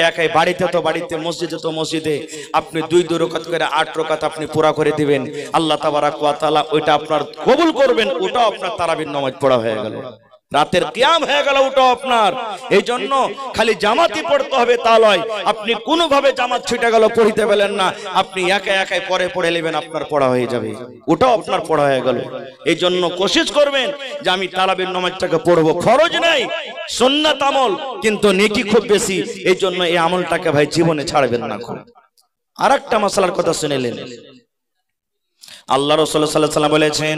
একাই বাড়িতে তো বাড়িতে, মসজিদে তো মসজিদে আপনি 2 রাকাত করে 8 রাকাত আপনি পুরা করে দিবেন, আল্লাহ তাবারাক ওয়া তাআলা ওইটা আপনার কবুল করবেন। ওটাও আপনার তারাবির নামাজ পড়া হয়ে গেল, রাতের কিয়াম হয়ে গেল ওটাও আপনার। এই জন্য খালি জামাতই পড়তে হবে তা নয়, আপনি কোনোভাবে জামাত ছুটে গেল পড়িতে পেলেন না, আপনি একা একাই পড়ে নেবেন, আপনার পড়া হয়ে যাবে, ওটাও আপনার পড়া হয়ে গেল। এই জন্য কোশিশ করবেন যে আমি তারাবির নামাজটাকে পড়বো। ফরজ নাই, সুন্নাত আমল, কিন্তু নেকি খুব বেশি। এই জন্য এই আমলটাকে ভাই জীবনে ছাড়বেন না। খুব আরেকটা মাসআলার কথা শুনেলেন, আল্লাহ রাসূল সাল্লাল্লাহু আলাইহি ওয়াসাল্লাম বলেছেন,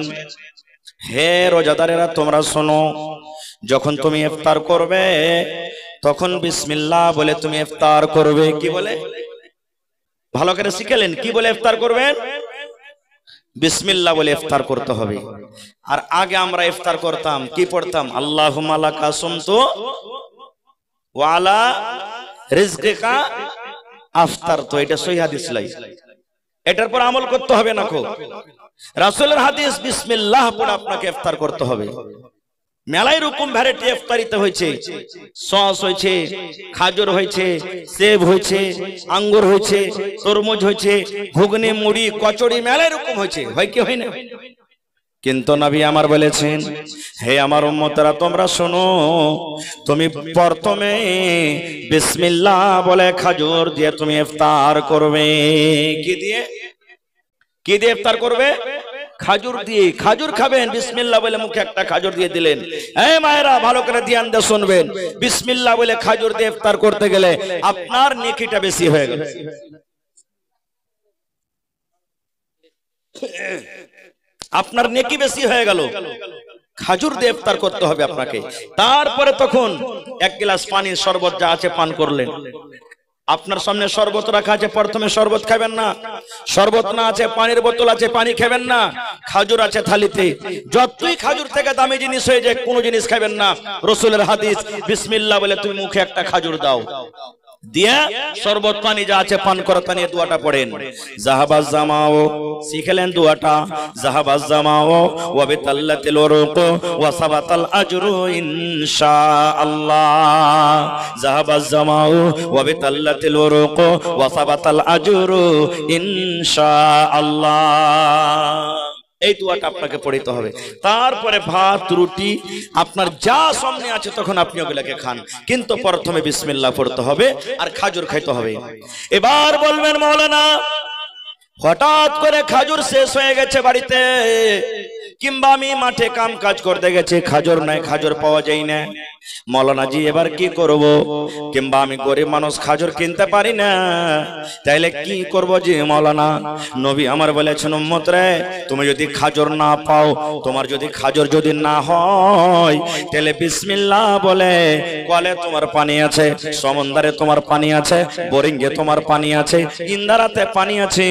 হে রোজাদারেরা তোমরা শোনো, যখন তুমি ইফতার করবে তখন বিসমিল্লাহ বলে তুমি ইফতার করবে। কি বলে? ভালো করে শিখেলেন, কি বলে ইফতার করবেন? বিসমিল্লাহ বলে ইফতার করতে হবে। আর আগে আমরা ইফতার করতাম, কি পড়তাম? আল্লাহুম্মা লাকা সুমতু ওয়া আলা রিজকিকা আফতারতু। এটা সহিহ হাদিস লাই, এটার পর আমল করতে হবে না। খুব রাসূলের হাদিস, বিসমিল্লাহ পড়ে আপনাকে ইফতার করতে হবে। মেলাই রকম ভ্যারাইটি ইফতারিতে হয়েছে, সস হয়েছে, খাজুর হয়েছে, সেব হয়েছে, আঙ্গুর হয়েছে, তরমুজ হয়েছে, ঘুগনি, মুড়ি, কচড়ি, মেলাই রকম হয়েছে, হয় কি হয় না? কিন্তু নবী আমার বলেছেন, হে আমার উম্মতেরা তোমরা শোনো, তুমি প্রথমে বিসমিল্লাহ বলে খাজুর দিয়ে তুমি ইফতার করবে। কি দিয়ে? কি দিয়ে ইফতার করবে? খাজুর দিয়ে। খাজুর খাবেন, বিসমিল্লাহ বলে মুখে একটা খাজুর দিয়ে দিলেন। এই মায়েরা ভালো করে ধ্যান দিয়ে শুনবেন, বিসমিল্লাহ বলে খাজুর দিয়ে ইফতার করতে গেলে আপনার নেকিটা বেশি হয়ে গেল। আপনার নেকি বেশি হয়ে গেল। খাজুর দিয়ে ইফতার করতে হবে আপনাকে। তারপরে তখন 1 গ্লাস পানির শরবত যা আছে পান করলেন। আপনার সামনে শরবত রাখা আছে, প্রথমে শরবত খাবেন না। শরবত না আছে, পানির বোতল আছে, পানি খাবেন না। খাজুর আছে থালিতে, যতই খাজুর থেকে দামি জিনিস হয়ে যায় কোনো জিনিস খাবেন না। রাসূলের হাদিস, বিসমিল্লাহ বলে তুমি মুখে একটা খাজুর দাও, দিয়া শরবত পানি যা আছে পান করতে নিয়ে দোয়াটা পড়েন। জাহাবাজ জামাও, শিখলেন দোয়াটা, জাহাবাজ জামাও ওয়া বিতাল্লাতিল উরুক ওয়া সাবাতাল আজরু ইনশাআল্লাহ। জাহাবাজ জামাও ওয়া বিতাল্লাতিল উরুক ওয়া সাবাতাল আজরু ইনশাআল্লাহ। এই দোয়াটা আপনাকে পড়তে হবে। তারপরে ভাত রুটি আপনার যা সামনে আছে তখন আপনি ওগুলাকে খান, কিন্তু প্রথমে বিসমিল্লাহ পড়তে হবে আর খাজুর খাইতে হবে। এবার বলবেন মাওলানা হঠাৎ করে খাজুর শেষ হয়ে গেছে বাড়িতে, কিংবা আমি মাঠে কাম কাজ করতে গেছি, খাজুর নাই, খাজুর পাওয়া যায় না, মাওলানা জি এবার কি করব? কিংবা আমি গরিব মানুষ, খাজুর কিনতে পারি না, তাইলে কি করব জি মাওলানা? নবী আমার বলেছেন, উম্মত রে তুমি যদি খাজুর না পাও, তোমার যদি খাজুর যদি না হয়, তাহলে বিসমিল্লাহ বলে কলে তোমার পানি আছে, সমুদ্রে তোমার পানি আছে, বোরিংয়ে তোমার পানি আছে, ইন্দারাতে পানি আছে,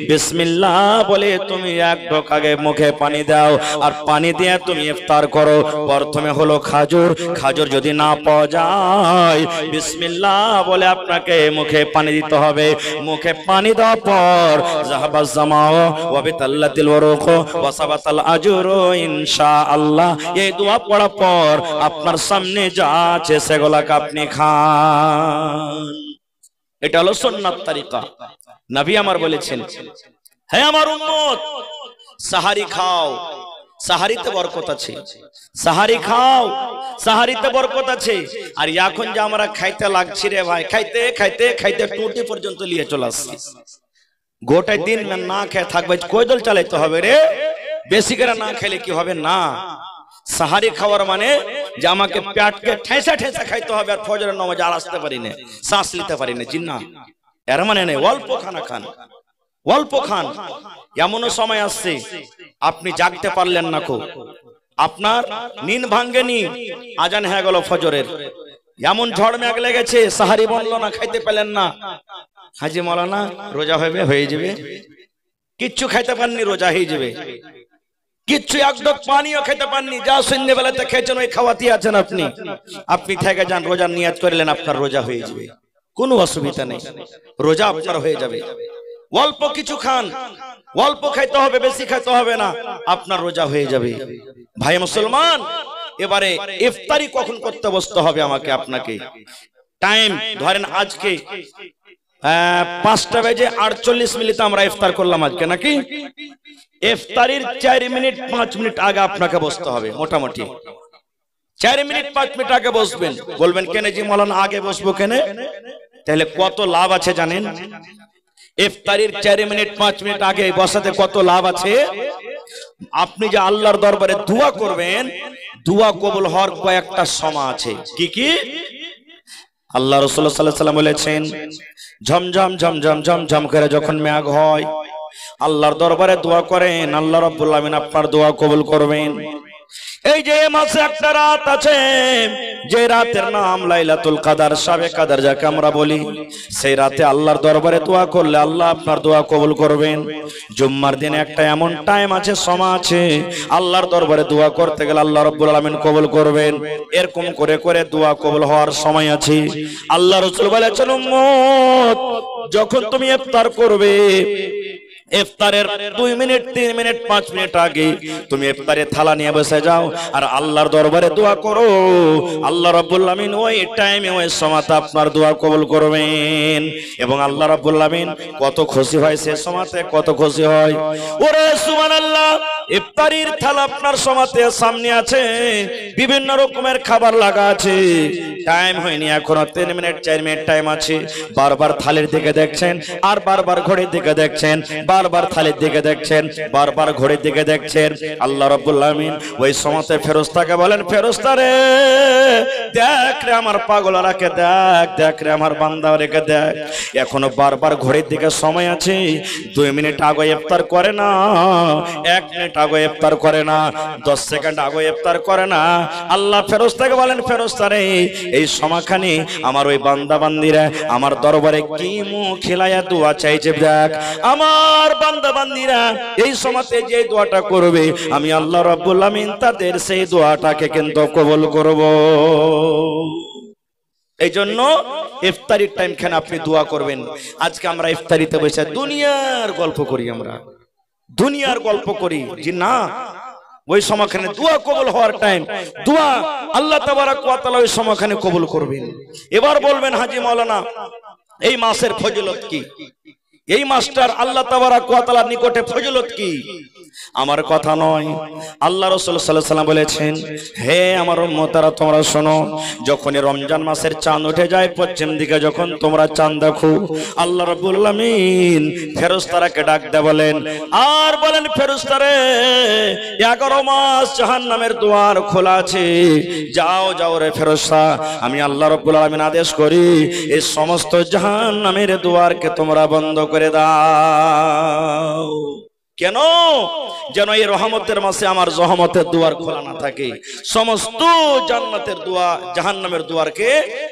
বিসমিল্লাহ বলে তুমি এক ঢোক আগে মুখে পানি দাও আর পানি দিয়ে তুমি ইফতার করো। প্রথমে হলো খাজুর, খাজুর যদি না পাওয়া যায় বিসমিল্লাহ বলে আপনাকে মুখে পানি দিতে হবে। মুখে পানি দেওয়ার পর জাহাবাজ জামাও ওয়া বিতাল্লাতিল উরুক ওয়া সাবাতাল আজরু ইনশাআল্লাহ, এই দোয়া পড়ার পর আপনার সামনে যা আছে সেগুলোকে আপনি খান। এটা হলো সুন্নাত তরিকা। নবী আমার বলেছেন, হে আমার উম্মত সাহারি খাও, সাহারিতে বরকত আছে, সাহারি খাও, সাহারিতে বরকত আছে। আর এখন যে আমরা খাইতে লাগছি রে ভাই, খাইতে খাইতে খাইতে টুটি পর্যন্ত নিয়ে চলে আসছি। গোটা দিন না খেয়ে থাকবে, কয়দল চালাইতে হবে রে, বেশি করে না খেলে কি হবে? না, সাহারি খাওয়ার মানে যে আমাকে পেটকে ঠেসা ঠেসা খাইতে হবে আর ফজরের নামাজে আর আসতে পারি না, শ্বাস নিতে পারি না, জি না, এর মানে নেই। অল্প খানা খান, অল্প খান। এমনও সময় আসছে আপনি জাগতে পারলেন না, খুব আপনার নিন ভাঙ্গেনি, আজান হয়ে গেল ফজরের, এমন ঝড় মেঘ লেগেছে, সাহারি বললো না, খাইতে পেলেন না, হাজি মাওলানা রোজা হয়ে যাবে, কিচ্ছু খাইতে পাননি, রোজা হয়ে যাবে, কিচ্ছু এক ঢোক পানিও খেতে পাননি, যা সন্ধ্যেবেলাতে খেয়েছেন ওই খাওয়াতে আছেন আপনি, আপনি থেকে যান, রোজার নিয়াত করলেন, আপনার রোজা হয়ে যাবে, কোনো অসুবিধা নেই, রোজা আপনার হয়ে যাবে। অল্প কিছু খান, অল্প খাইতে হবে, বেশি খাইতে হবে না, আপনার রোজা হয়ে যাবে। ভাই মুসলমান, এবারে ইফতারি কখন করতে বসতে হবে আমাকে আপনাকে? টাইম ধরেন আজকে 5টা বেজে 48 মিনিটে আমরা ইফতার করলাম আজকে, নাকি? ইফতারির 4 মিনিট 5 মিনিট আগে আপনাকে বসতে হবে, মোটামুটি 4 মিনিট 5 মিনিট আগে বসবেন। বলবেন কেন জি মাওলানা আগে বসবো কেন? তাহলে কত লাভ আছে জানেন? ইফতারির 4 মিনিট 5 মিনিট আগে বসাতে কত লাভ আছে। আপনি যে আল্লাহর দরবারে দোয়া করবেন, দোয়া কবুল হওয়ার কয়েকটা সময় আছে। কি কি? আল্লাহ রাসূলুল্লাহ সাল্লাল্লাহু আলাইহি ওয়াসাল্লাম বলেছেন, ঝমঝম ঝমঝম ঝমঝম করে যখন মেঘ হয়, আল্লাহর দরবারে দোয়া করেন, আল্লাহ রাব্বুল আমিন আপনার দোয়া কবুল করবেন। এই যে মাসে একটা রাত আছে, যে রাতের নাম লাইলাতুল কদর, শাবে কদর যাকে আমরা বলি, সেই রাতে আল্লাহর দরবারে দোয়া করলে আল্লাহ আপনার দোয়া কবুল করবেন। জুম্মার দিনে একটা এমন টাইম আছে, সময় আছে, আল্লাহর দরবারে দোয়া করতে গেলে আল্লাহ রাব্বুল আলামিন কবুল করবেন। এরকম করে করে দোয়া কবুল হওয়ার সময় আছে। আল্লাহ রাসূল বলেছেন, উম্মত যখন তুমি ইফতার করবে, ইফতারের 2 মিনিট 3 মিনিট 5 মিনিট আগে তুমি ইফতারের থালা নিয়ে বসে যাও আর আল্লাহর দরবারে দোয়া করো। আল্লাহ রাব্বুল আমিন ওই টাইমে ওই সময়তে আপনার দোয়া কবুল করবেন। এবং আল্লাহ রাব্বুল আমিন কত খুশি হয়, সে সময়তে কত খুশি হয়। ওরে সুবহানাল্লাহ, ইফতারির থালা আপনার সময়তে সামনে আছে, বিভিন্ন রকমের খাবার লাগা আছে, টাইম হয়নি এখনো, 3 মিনিট 4 মিনিট টাইম আছে। বারবার থালির দিকে দেখছেন আর বারবার ঘড়ির দিকে দেখছেন, বারবার থালির দিকে দেখছেন, বারবার ঘড়ির দিকে দেখছেন। আল্লাহ রাব্বুল আমিন ওই সময়তে ফেরেশতাকে বলেন, ফেরেশতা রে দেখ রে আমার পাগলারাকে, দেখ দেখ রে আমার বান্দাদেরকে দেখ, এখনো বারবার ঘড়ির দিকে সময় আছে। 2 মিনিট আগে ইফতার করে না, 1 মিনিট আগে ইফতার করে না, 10 সেকেন্ড আগে ইফতার করে না। আল্লাহ ফেরেশতাকে বলেন, ফেরেশতা রে এই সময়খানে আমার ওই বান্দা বান্দিরা আমার দরবারে কি মুখ খিলায়া দোয়া চাইছে, দেখ আমার বান্দা বান্দিরা এই সময়তে যে দোয়াটা করবে আমি আল্লাহ রাব্বুল আমিন তাদের সেই দোয়াটাকে কিন্তু কবুল করব। এই জন্য ইফতারির টাইম খানে আপনি দোয়া করবেন। আজকে আমরা ইফতারিতে বসে দুনিয়ার গল্প করি, আমরা দুনিয়ার গল্প করি যে না, ওই সময়খানে দোয়া কবুল হওয়ার টাইম, দোয়া আল্লাহ তাবারাক ওয়া তাআলা ওই সময়খানে কবুল করবেন। এবার বলবেন হাজী মাওলানা এই মাসের ফজিলত কি, এই মাসটার আল্লাহ তাবারাক ওয়া তাআলার নিকটে ফজিলত কি? আমার কথা নয়, আল্লাহ রাসূল সাল্লাল্লাহু আলাইহি ওয়াসাল্লাম বলেছেন, হে আমার উম্মতরা তোমরা শোনো, যখন রমজান মাসের চাঁদ উঠে যায় পশ্চিম দিকে, যখন তোমরা চাঁদ দেখো, আল্লাহ রাব্বুল আমিন ফেরেশতাকে ডাক দেয় বলেন, আর বলেন ফেরেশতারে 11 মাস জাহান্নামের দুয়ার খোলা আছে, যাও যাও রে ফেরেশতা, আমি আল্লাহ রাব্বুল আমিন আদেশ করি এই সমস্ত জাহান্নামের দুয়ারকে তোমরা বন্ধ করে দাও। কেন? যেন এই রহমতের মাসে আমার রহমতের দুয়ার খোলা না থাকে, সমস্ত জান্নাতের দুয়া জাহান্নামের দুয়ারকে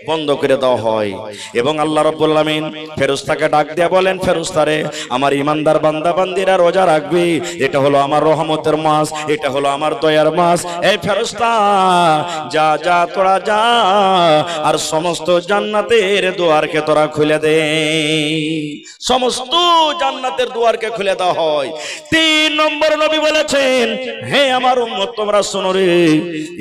বন্ধ করে দেওয়া হয়। এবং আল্লাহ রাব্বুল আমিন ফেরেশতাকে ডাক দিয়ে বলেন, ফেরেশতারে আমার ইমানদার বান্দা বান্দিরা রোজা রাখবে, এটা হলো আমার রহমতের মাস, এটা হলো আমার দয়ার মাস। এই ফেরেশতা যা যা তোরা যা আর সমস্ত জান্নাতের দুয়ারকে তোরা খুলে দে। সমস্ত জান্নাতের দুয়ারকে খুলে দেওয়া হয়। 3 নম্বর নবী বলেছেন, হে আমার উম্মত তোমরা শোনো রে,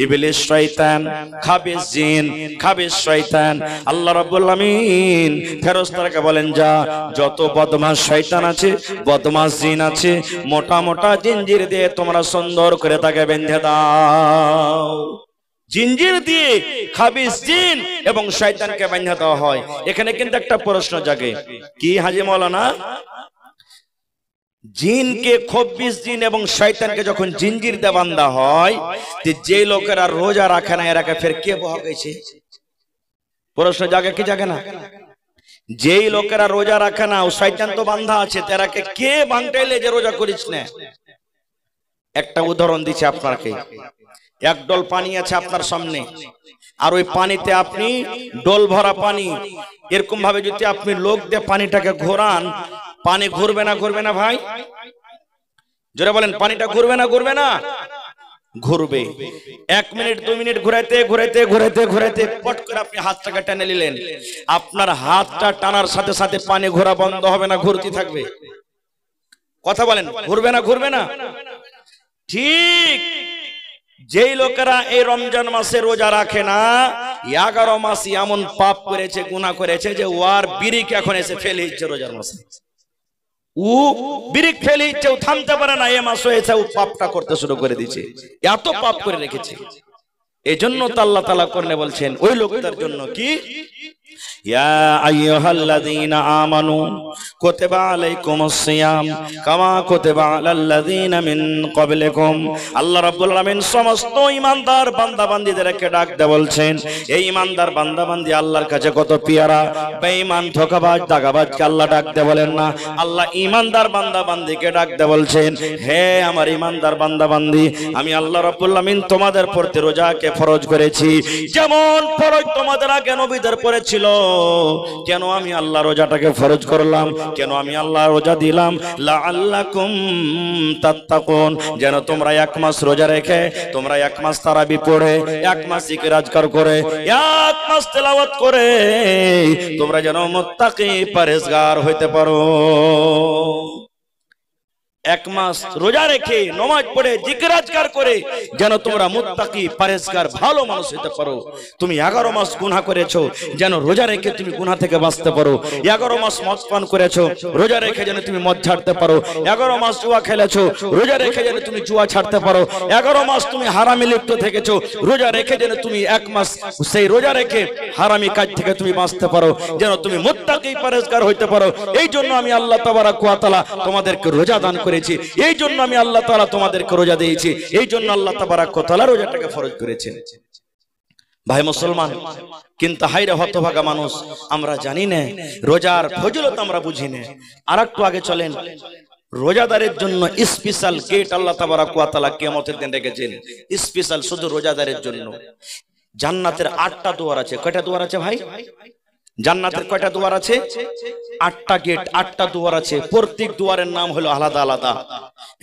ইবলিস শয়তান, খাবিস জিন, খাবিস শয়তান, আল্লাহ রাব্বুল আমিন ফেরেশতাকে বলেন, যা যত বদমাশ শয়তান আছে, বদমাশ জিন আছে, মোটা মোটা জিঞ্জির দিয়ে তোমরা সুন্দর করে তাকে বেঁধে দাও। জিঞ্জির দিয়ে খাবিস জিন এবং শয়তানকে বেঁধে দেওয়া হয়। এখানে কিন্তু একটা প্রশ্ন জাগে, কি হাজী মাওলানা, জিনকে 24 জিন এবং শয়তানকে যখন জিঞ্জির দিয়ে বাঁধা হয়, যে লোকেরা রোজা রাখে না এরাকে ফের কে বহাইছে? প্রশ্ন জাগে কি জাগে না? যেই লোকেরা রোজা রাখে না, ও শয়তান তো বাঁধা আছে, তারাকে কে বাঁধটাইলে যে রোজা করিস না? একটা উদাহরণ দিচ্ছি আপনাকে। এক ডোল পানি আছে আপনার সামনে, আর ওই পানিতে আপনি ডোল ভরা পানি, এরকম ভাবে যদি আপনি লোক দিয়ে পানিটাকে ঘোরান, পানি ঘুরবে না ঘুরবে না ভাই? জোরে বলেন, পানিটা ঘুরবে না ঘুরবে না? ঘুরবে। 1 মিনিট 2 মিনিট ঘুরাইতে ঘুরাইতে ঘুরাইতে ঘুরাইতে পট করে আপনি হাতটাকে টেনে নিলেন, আপনার হাতটা টানার সাথে সাথে পানি ঘোরা বন্ধ হবে না ঘুরতে থাকবে? কথা বলেন, ঘুরবে না ঘুরবে না? ঠিক যেই লোকেরা এই রমজান মাসে রোজা রাখে না 11 মাস এমন পাপ করেছে, গুনাহ করেছে যে ওয়ার বিরিক এখন এসে ফেলে দিচ্ছে রোজার মাসে। ও বিরিক ফেলে দিচ্ছে, ও থামতে পারে না, এ মাস হয়েছে ও পাপটা করতে শুরু করে দিয়েছে, এত পাপ করে রেখেছে। এই জন্য তো আল্লাহ তাআলা কোরআনে বলছেন ওই লোকটার জন্য কি, ইয়া আইয়ুহাল্লাযীনা আমানু কুতিবা আলাইকুমুস সিয়াম কামা কুতিবা আলাল্লাযীনা মিন ক্বাবলিকুম। আল্লাহ রাব্বুল আলামিন সমস্ত ঈমানদার বান্দা-বান্দীদেরকে ডাক দিয়ে বলছেন, এই ঈমানদার বান্দা-বান্দী আল্লাহর কাছে কত পেয়ারা। বেঈমান, ধোঁকাবাজ, দাগাবাজকে আল্লাহ ডাক দিয়ে বলেন না, আল্লাহ ঈমানদার বান্দা-বান্দীকে ডাক দিয়ে বলছেন, হে আমার ঈমানদার বান্দা-বান্দী, আমি আল্লাহ রাব্বুল আলামিন তোমাদের প্রতি রোজাকে ফরজ করেছি, যেমন ফরজ তোমাদের আগে নবীদের পরে ছিল। কেন আমি আল্লাহ রোজাটাকে ফরজ করলাম, কেন আমি আল্লাহ রোজা দিলাম, লাআল্লাকুম তাত্তাকুন, যেন তোমরা 1 মাস রোজা রেখে, তোমরা 1 মাস তারাবি পড়ে, 1 মাস জিকির আজকার করে, 1 মাস তেলাওয়াত করে তোমরা যেন মুত্তাকি পরহেজগার হইতে পারো। 1 মাস রোজা রেখে, নামাজ পড়ে, জিকির আজকার করে যেন তোমরা মুত্তাকি পরহেজগার ভালো মানুষ হতে পারো। তুমি 11 মাস গুনাহ করেছো, যেন রোজা রেখে তুমি গুনাহ থেকে বাঁচতে পারো। 11 মাস মদ পান করেছো, রোজা রেখে যেন তুমি মদ ছাড়তে পারো। 11 মাস জুয়া খেলেছো, রোজা রেখে যেন তুমি জুয়া ছাড়তে পারো। 11 মাস তুমি হারামি লিপ্ত থেকেছো, রোজা রেখে যেন তুমি 1 মাস সেই রোজা রেখে হারামি কাজ থেকে তুমি বাঁচতে পারো, যেন তুমি মুত্তাকি পরহেজগার হইতে পারো। এই জন্য আমি আল্লাহ তাবারক ওয়া তাআলা তোমাদেরকে রোজা দান করেছি, এই জন্য আমি আল্লাহ তাআলা তোমাদেরকে রোজা দিয়েছি, এই জন্য আল্লাহ তাবারক ওয়া তাআলা রোজাটাকে ফরজ করেছেন। ভাই মুসলমান, কিন্তু হায়রে হতভাগা মানুষ, আমরা জানি না রোজার ফজিলত, আমরা বুঝি না। আরেকটু আগে চলেন, রোজাদারের জন্য স্পেশাল গেট আল্লাহ তাবারক ওয়া তাআলা কিয়ামতের দিন রেখেছেন, স্পেশাল শুধু রোজাদারের জন্য। জান্নাতের 8টা দুয়ার আছে। কয়টা দুয়ার আছে ভাই? জান্নাতের কয়টা দুয়ার আছে? 8টা গেট, 8টা দুয়ার আছে। প্রত্যেক দুয়ারের নাম হলো আলাদা আলাদা।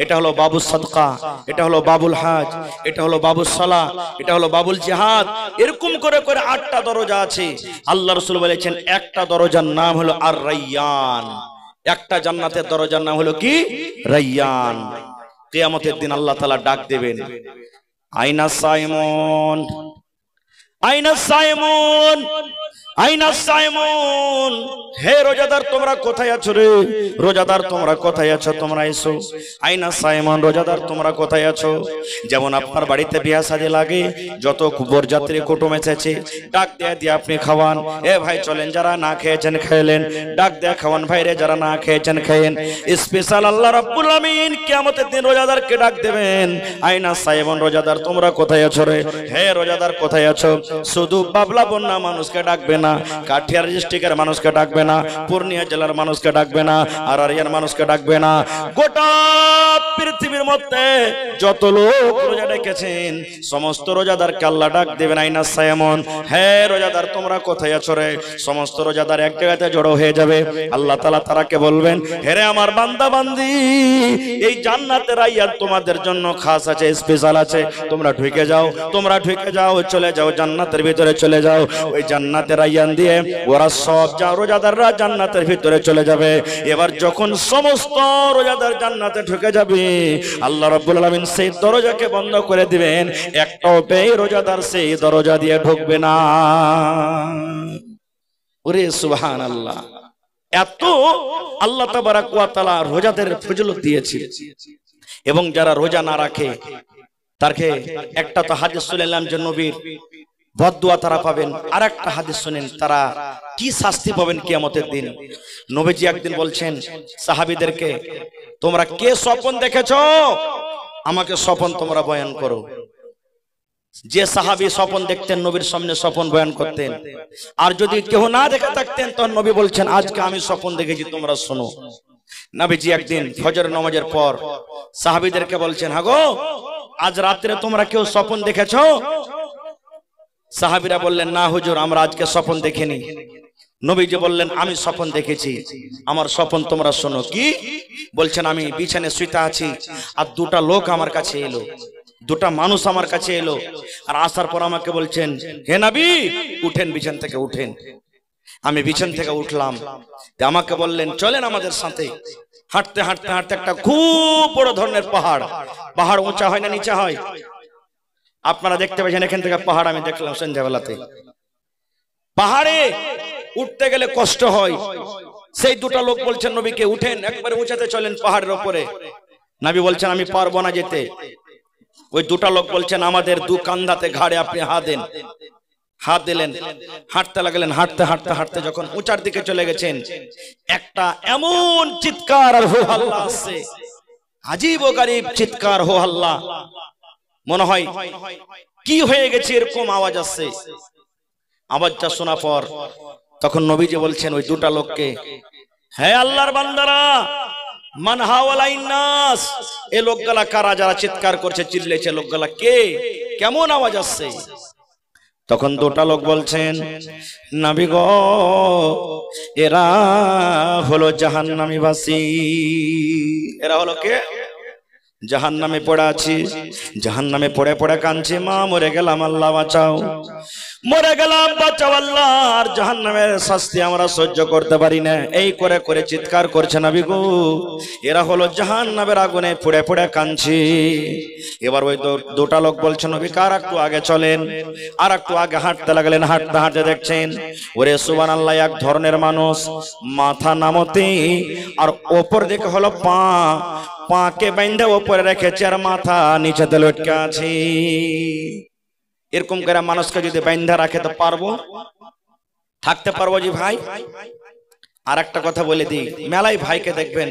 এটা হলো বাবুল সাদকা, এটা হলো বাবুল হজ, এটা হলো বাবুল সালাহ, এটা হলো বাবুল জিহাদ। এরকম করে করে 8টা দরজা আছে। আল্লাহ রাসূল বলেছেন একটা দরজার নাম হলো আর রায়্যান, একটা জান্নাতের দরজার নাম হলো কি? রায়্যান। কিয়ামতের দিন আল্লাহ তাআলা ডাক দেবেন, আইনা সাইমুন, আইনা সাইমুন, আইনা সাইমুন, হে রোজাদার তোমরা কোথায় আছো রে? রোজাদার তোমরা কোথায় আছো? তোমরা এসো। আইনা সাইমুন, রোজাদার তোমরা কোথায় আছো? যেমন আপনার বাড়িতে বিয়া শাদী লাগে, যত বরযাত্রী কুটুম এসেছে, ডাক দিয়ে দিয়ে আপনি খাওয়ান, এ ভাই চলেন, যারা না খেয়েছেন খেলেন, ডাক দিয়ে খাওয়ান, ভাই রে যারা না খেয়েছেন খেয়েন। স্পেশাল আল্লাহ রাব্বুল আমিন কিয়ামতের দিন রোজাদারকে ডাক দেবেন, আইনা সাইমুন, রোজাদার তোমরা কোথায় আছো রে? হে রোজাদার কোথায় আছো? শুধু বাবলা বন্যা মানুষকে ডাকবে না, কাঠিয়ার ডিস্ট্রিক্টের মানুষকে ডাকবে না, পূর্ণিয়া জেলার মানুষকে ডাকবে না, আরারিয়ার মানুষকে ডাকবে না, গোটা পৃথিবীর মধ্যে যত লোক রোজা রেখেছেন সমস্ত রোজাদারকে আল্লাহ ডাক দেবেন, আইনা সাইমুন, হে রোজাদার তোমরা কোথায় আছো রে? সমস্ত রোজাদার এক জায়গাতে জড়ো হয়ে যাবে। আল্লাহ তাআলা তারাকে বলবেন, হে রে আমার বান্দা বান্দি, এই জান্নাতের রায়্যান তোমাদের জন্য খাস আছে, স্পেশাল আছে, তোমরা ঢুকে যাও, তোমরা ঢুকে যাও, চলে যাও জান্নাতের ভিতরে চলে যাও। ওই জান্নাতের রায়্যান দিয়ে ওরা সব যা রোজাদাররা জান্নাতের ভিতরে চলে যাবে। এবার যখন সমস্ত রোজাদার জান্নাতে ঢুকে যাবে, আল্লাহ রাব্বুল আলামিন সেই দরজাকে বন্ধ করে দিবেন, একটাও রোজাদার সেই দরজা দিয়ে ঢুকবে না। ওরে সুবহানাল্লাহ, এত আল্লাহ তাবারক ওয়া তাআলা রোজাদের ফজিলত দিয়েছে। এবং যারা রোজা না রাখে তারকে একটা তো হাদিস শুনলাম যে নবীর বদদুয়া তারা পাবেন, আর একটা হাদিস শুনেন তারা কি শাস্তি পাবেন কিয়ামতের দিন। নবীজি একদিন বলছেন সাহাবীদেরকে, তোমরা কে স্বপ্ন দেখেছো? আমাকে স্বপ্ন তোমরা বয়ান করো। যে সাহাবী স্বপ্ন দেখতেন নবীর সামনে স্বপ্ন বয়ান করতেন, আর যদি কেউ না দেখে থাকতেন তখন নবী বলছেন, আজকে আমি স্বপ্ন দেখেছি, তোমরা শোনো। নবীজি একদিন ফজর নামাজের পর সাহাবীদেরকে বলছেন, হাগো আজ রাত্রে তোমরা কেউ স্বপ্ন দেখেছো? সাহাবীরা বললেন, না হুজুর, আমরা আজকে স্বপ্ন দেখিনি। নবীজি বললেন, আমি স্বপ্ন দেখেছি, আমার স্বপ্ন তোমরা শোনো। কি বলছেন? আমি বিছানায় শুইতে আছি, আর দুটা লোক আমার কাছে এলো, দুটা মানুষ আমার কাছে এলো, আর আসার পর আমাকে বলছেন, হে নবী উঠেন, বিছান থেকে উঠেন। আমি বিছান থেকে উঠলাম, আমাকে বললেন, চলেন আমাদের সাথে। হাঁটতে হাঁটতে হাঁটতে একটা খুব বড় ধরনের পাহাড়, পাহাড় উঁচা হয় না নিচা হয়? আপনারা দেখতে পাচ্ছেন এখান থেকে পাহাড় আমি দেখলাম সন্ধ্যাবেলাতে, পাহাড়ে উঠতে গেলে কষ্ট হয়। সেই দুটো লোক বলছেন নবীকে উঠেন, একবারে উঁচাতে চলেন পাহাড়ের উপরে। নবী বলছেন আমি পারবো না যেতে। ওই দুটো লোক বলছেন আমাদের দু কান্ধাতে ঘাড়ে আপনি হাত দেন। হাত দিলেন, হাঁটতে লাগলেন। হাঁটতে হাঁটতে হাঁটতে যখন উঁচার দিকে চলে গেছেন, একটা এমন চিৎকার আর হো হাল্লা আসছে, আজীব ও গরীব চিৎকার হো হাল্লা, মনে হয় কি হয়ে গেছে এরকম আওয়াজ আসছে। আওয়াজটা শোনা পর তখন নবীজি বলছেন ওই দুটা লোককে, হে আল্লাহর বান্দারা, মান হাওয়ালাইন নাস, এই লোকগুলা কারা যারা চিৎকার করছে, চিল্লাইছে, লোকগুলা কে, কেমন আওয়াজ আসছে? তখন দুটা লোক বলছেন, নবী গো, এরা হলো জাহান্নামীবাসী। এরা হলো কে? জাহান্নামে পড়ে আছি, জাহান্নামে পড়ে পড়ে কাঁদছি, মা মরে গেলাম, আল্লাহ বাঁচাও, মরে গেলাম, বাঁচাও আল্লাহ, আর জাহান্নামের শাস্তি আমরা সহ্য করতে পারি না, এই করে করে চিৎকার করছে নবী গো। এরা হলো জাহান্নামের আগুনে পড়ে পড়ে কাঁদছি। এবার ওই দুটা লোক বলছেন নবী কার একটু আগে চলেন। আর একটু আগে হাঁটতে লাগলেন। হাঁটতে হাঁটতে দেখছেন ওরে সুবহানাল্লাহ, এক ধরনের মানুষ মাথা নামতে আর ওপর দিকে হলো পা, পাকে বাইন্ধে উপরে রেখেছে আর মাথা নিচেতে লটকে আছে। এরকম করে মানুষকে যদি বাইন্ধা রাখে তো পারবো, থাকতে পারবো জি ভাই? আর একটা কথা বলে দিই, মেলায় ভাইকে দেখবেন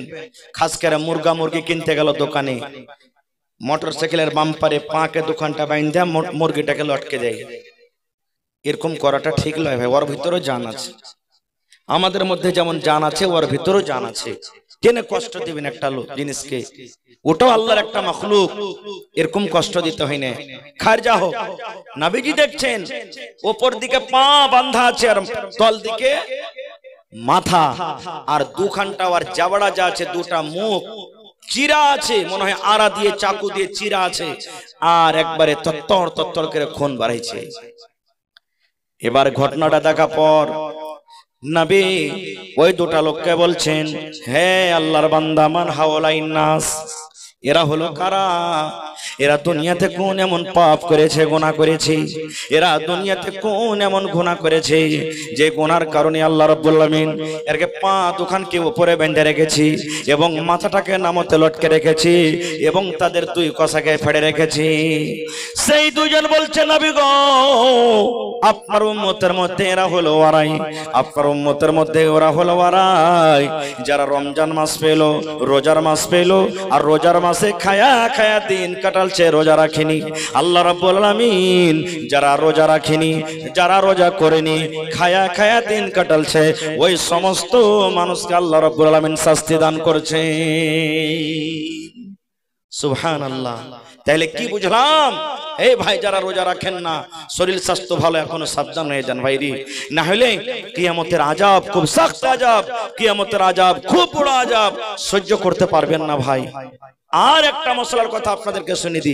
খাস করে মুরগা মুরগি কিনতে গেল দোকানে, মোটর সাইকেলের বাম্পারে পাকে দোকানটা বাইন্ধা মুরগিটাকে লটকে দেয়। এরকম করাটা ঠিক নয় ভাই, ওর ভিতরেও জান আছে। আমাদের মধ্যে যেমন জান আছে, ওর ভিতরেও জান আছে। টেনে কষ্ট দিবেন একটা লোক জিনিসকে, ওটাও আল্লাহর একটা মাখলুক, এরকম কষ্ট দিতে হয় না। খারজা হোক, নবীজি দেখছেন উপর দিকে পা বাঁধা আছে আর তল দিকে মাথা, আর দুখানটা আর জাবড়া যা আছে, দুটা মুখ চিরা আছে, মনে হয় আড়া দিয়ে চাকু দিয়ে চিরা আছে, আর একবারে তত্তর তত্তর করে খুন বাড়াইছে। এবার ঘটনাটা দেখা পর নবী ওই দুটা লোককে বলছেন, হে আল্লাহর বান্দা, মান হাওলাইন নাস, এরা হলো কারা? এরা দুনিয়াতে কোন এমন পাপ করেছে, গুনাহ করেছে? এরা দুনিয়াতে কোন এমন গুনাহ করেছে যে গুনার কারণে আল্লাহ রাব্বুল আলামিন এরকে পা দুখানকে উপরে বেঁধে রেখেছি এবং মাথাটাকে নামতে লটকে রেখেছি এবং তাদের দুই কসাকে ফেড়ে রেখেছি। সেই দুজন বলছে নবী গো, আপনার উম্মতের মধ্যে এরা হলো ওরাই, আপনার উম্মতের মধ্যে ওরা হলো ওরাই যারা রমজান মাস পেল, রোজার মাস পেল, আর রোজার মাসে খায়া খায়া দিন কাটালছে, রোজা রাখেনি। আল্লাহ রাব্বুল আলামিন যারা রোজা রাখেনি, যারা রোজা করেনি, খায়া খায়া দিন কাটালছে, ওই সমস্ত মানুষকে আল্লাহ রাব্বুল আলামিন শাস্তি দান করছে। সুবহানাল্লাহ। তাহলে কি বুঝলাম? এই ভাই যারা রোজা রাখেন না, শরীর স্বাস্থ্য ভালো, এখনো সাবধান হয়ে যান ভাইরি, না হলে কিয়ামতের আযাব খুব সখত আযাব, কিয়ামতের আযাব খুব বড় আযাব, সহ্য করতে পারবেন না ভাই। আর একটা মশলার কথা আপনাদেরকে শুনিয়ে দিই।